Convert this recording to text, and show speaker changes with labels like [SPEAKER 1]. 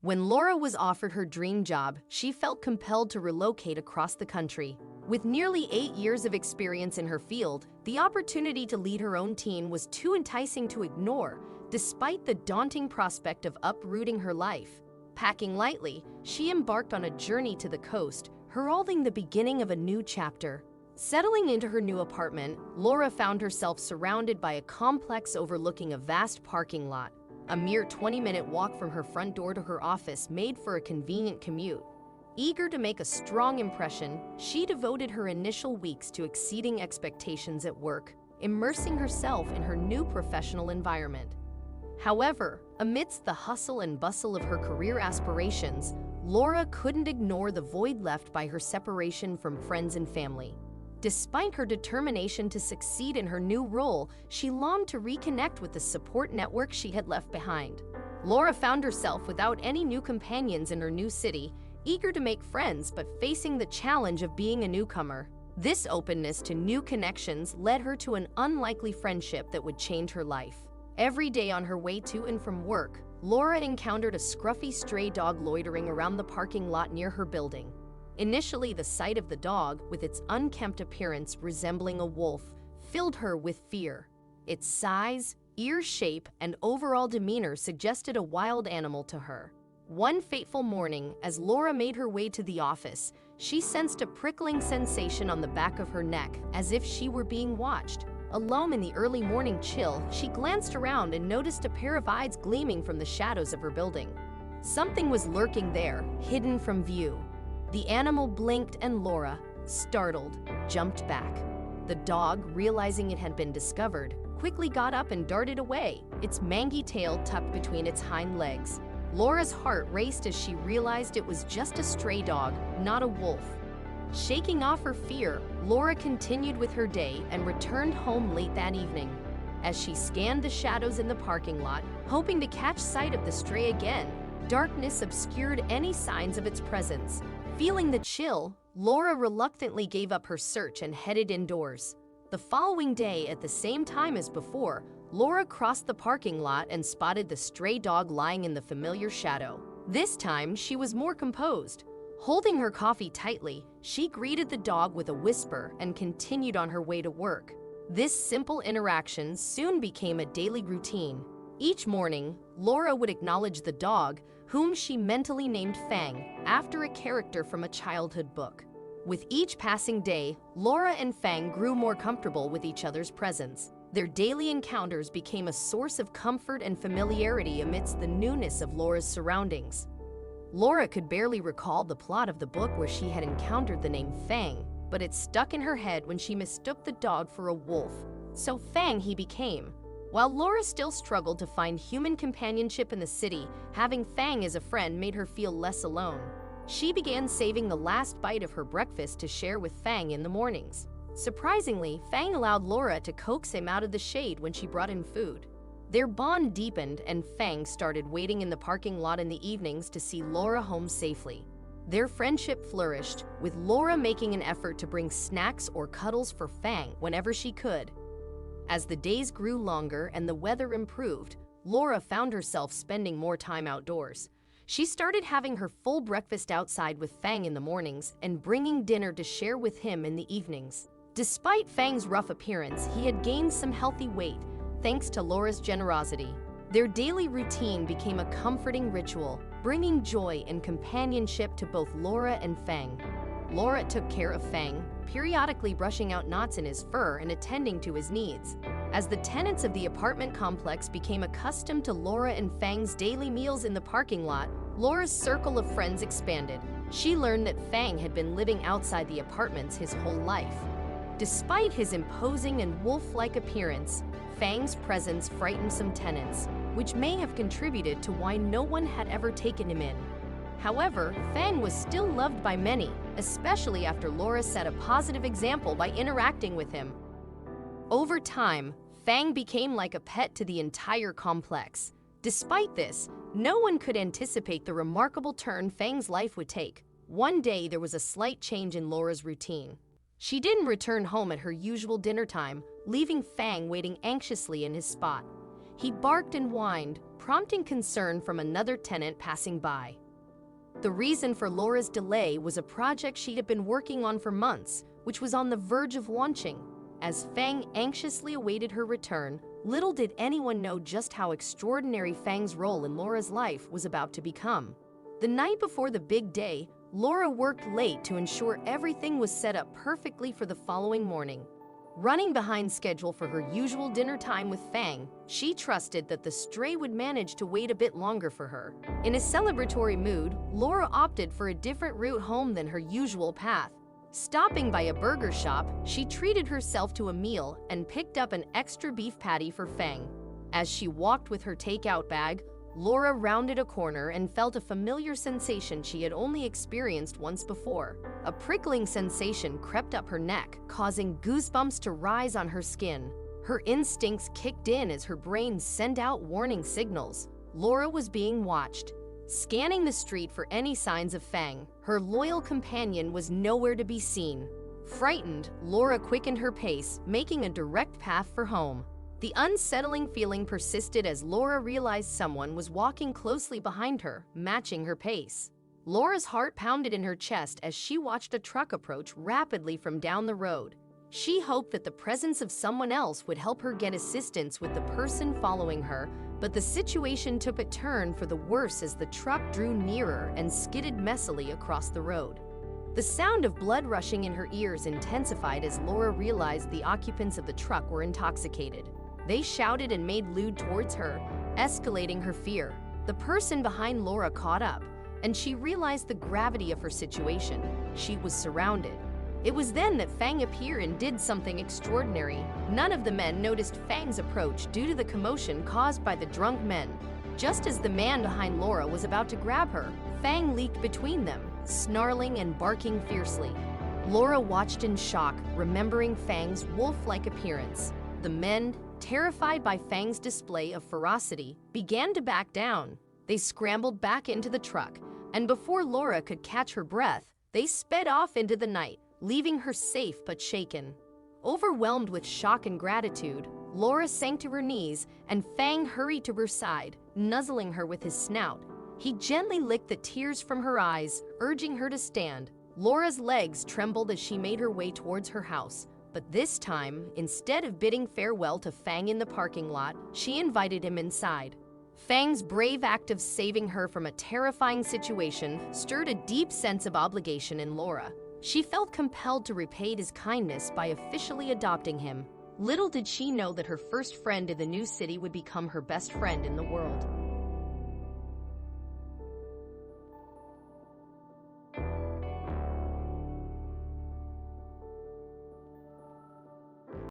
[SPEAKER 1] When Laura was offered her dream job, she felt compelled to relocate across the country. With nearly 8 years of experience in her field, the opportunity to lead her own team was too enticing to ignore, despite the daunting prospect of uprooting her life. Packing lightly, she embarked on a journey to the coast, heralding the beginning of a new chapter. Settling into her new apartment, Laura found herself surrounded by a complex overlooking a vast parking lot. A mere 20-minute walk from her front door to her office made for a convenient commute. Eager to make a strong impression, she devoted her initial weeks to exceeding expectations at work, immersing herself in her new professional environment. However, amidst the hustle and bustle of her career aspirations, Laura couldn't ignore the void left by her separation from friends and family. Despite her determination to succeed in her new role, she longed to reconnect with the support network she had left behind. Laura found herself without any new companions in her new city, eager to make friends but facing the challenge of being a newcomer. This openness to new connections led her to an unlikely friendship that would change her life. Every day on her way to and from work, Laura encountered a scruffy stray dog loitering around the parking lot near her building. Initially, the sight of the dog, with its unkempt appearance resembling a wolf, filled her with fear. Its size, ear shape, and overall demeanor suggested a wild animal to her. One fateful morning, as Laura made her way to the office, she sensed a prickling sensation on the back of her neck, as if she were being watched. Alone in the early morning chill, she glanced around and noticed a pair of eyes gleaming from the shadows of her building. Something was lurking there, hidden from view. The animal blinked and Laura, startled, jumped back. The dog, realizing it had been discovered, quickly got up and darted away, its mangy tail tucked between its hind legs. Laura's heart raced as she realized it was just a stray dog, not a wolf. Shaking off her fear, Laura continued with her day and returned home late that evening. As she scanned the shadows in the parking lot, hoping to catch sight of the stray again, darkness obscured any signs of its presence. Feeling the chill, Laura reluctantly gave up her search and headed indoors. The following day, at the same time as before, Laura crossed the parking lot and spotted the stray dog lying in the familiar shadow. This time, she was more composed. Holding her coffee tightly, she greeted the dog with a whisper and continued on her way to work. This simple interaction soon became a daily routine. Each morning, Laura would acknowledge the dog, whom she mentally named Fang, after a character from a childhood book. With each passing day, Laura and Fang grew more comfortable with each other's presence. Their daily encounters became a source of comfort and familiarity amidst the newness of Laura's surroundings. Laura could barely recall the plot of the book where she had encountered the name Fang, but it stuck in her head when she mistook the dog for a wolf. So Fang he became. While Laura still struggled to find human companionship in the city, having Fang as a friend made her feel less alone. She began saving the last bite of her breakfast to share with Fang in the mornings. Surprisingly, Fang allowed Laura to coax him out of the shade when she brought in food. Their bond deepened and Fang started waiting in the parking lot in the evenings to see Laura home safely. Their friendship flourished, with Laura making an effort to bring snacks or cuddles for Fang whenever she could. As the days grew longer and the weather improved, Laura found herself spending more time outdoors. She started having her full breakfast outside with Fang in the mornings and bringing dinner to share with him in the evenings. Despite Fang's rough appearance, he had gained some healthy weight, thanks to Laura's generosity. Their daily routine became a comforting ritual, bringing joy and companionship to both Laura and Fang. Laura took care of Fang, periodically brushing out knots in his fur and attending to his needs. As the tenants of the apartment complex became accustomed to Laura and Fang's daily meals in the parking lot, Laura's circle of friends expanded. She learned that Fang had been living outside the apartments his whole life. Despite his imposing and wolf-like appearance, Fang's presence frightened some tenants, which may have contributed to why no one had ever taken him in. However, Fang was still loved by many, especially after Laura set a positive example by interacting with him. Over time, Fang became like a pet to the entire complex. Despite this, no one could anticipate the remarkable turn Fang's life would take. One day, there was a slight change in Laura's routine. She didn't return home at her usual dinner time, leaving Fang waiting anxiously in his spot. he barked and whined, prompting concern from another tenant passing by. The reason for Laura's delay was a project she had been working on for months, which was on the verge of launching. As Fang anxiously awaited her return, little did anyone know just how extraordinary Fang's role in Laura's life was about to become. The night before the big day, Laura worked late to ensure everything was set up perfectly for the following morning. Running behind schedule for her usual dinner time with Fang, she trusted that the stray would manage to wait a bit longer for her. In a celebratory mood, Laura opted for a different route home than her usual path. Stopping by a burger shop, she treated herself to a meal and picked up an extra beef patty for Fang. As she walked with her takeout bag, Laura rounded a corner and felt a familiar sensation she had only experienced once before. A prickling sensation crept up her neck, causing goosebumps to rise on her skin. Her instincts kicked in as her brain sent out warning signals. Laura was being watched. Scanning the street for any signs of Fang, her loyal companion was nowhere to be seen. Frightened, Laura quickened her pace, making a direct path for home. The unsettling feeling persisted as Laura realized someone was walking closely behind her, matching her pace. Laura's heart pounded in her chest as she watched a truck approach rapidly from down the road. She hoped that the presence of someone else would help her get assistance with the person following her, but the situation took a turn for the worse as the truck drew nearer and skidded messily across the road. The sound of blood rushing in her ears intensified as Laura realized the occupants of the truck were intoxicated. They shouted and made lewd towards her, escalating her fear. The person behind Laura caught up, and she realized the gravity of her situation. She was surrounded. It was then that Fang appeared and did something extraordinary. None of the men noticed Fang's approach due to the commotion caused by the drunk men. Just as the man behind Laura was about to grab her, Fang leaped between them, snarling and barking fiercely. Laura watched in shock, remembering Fang's wolf-like appearance. The men, terrified by Fang's display of ferocity, began to back down. They scrambled back into the truck, and before Laura could catch her breath, they sped off into the night, leaving her safe but shaken. Overwhelmed with shock and gratitude, Laura sank to her knees, and Fang hurried to her side, nuzzling her with his snout. He gently licked the tears from her eyes, urging her to stand. Laura's legs trembled as she made her way towards her house. But this time, instead of bidding farewell to Fang in the parking lot, she invited him inside. Fang's brave act of saving her from a terrifying situation stirred a deep sense of obligation in Laura. She felt compelled to repay his kindness by officially adopting him. Little did she know that her first friend in the new city would become her best friend in the world.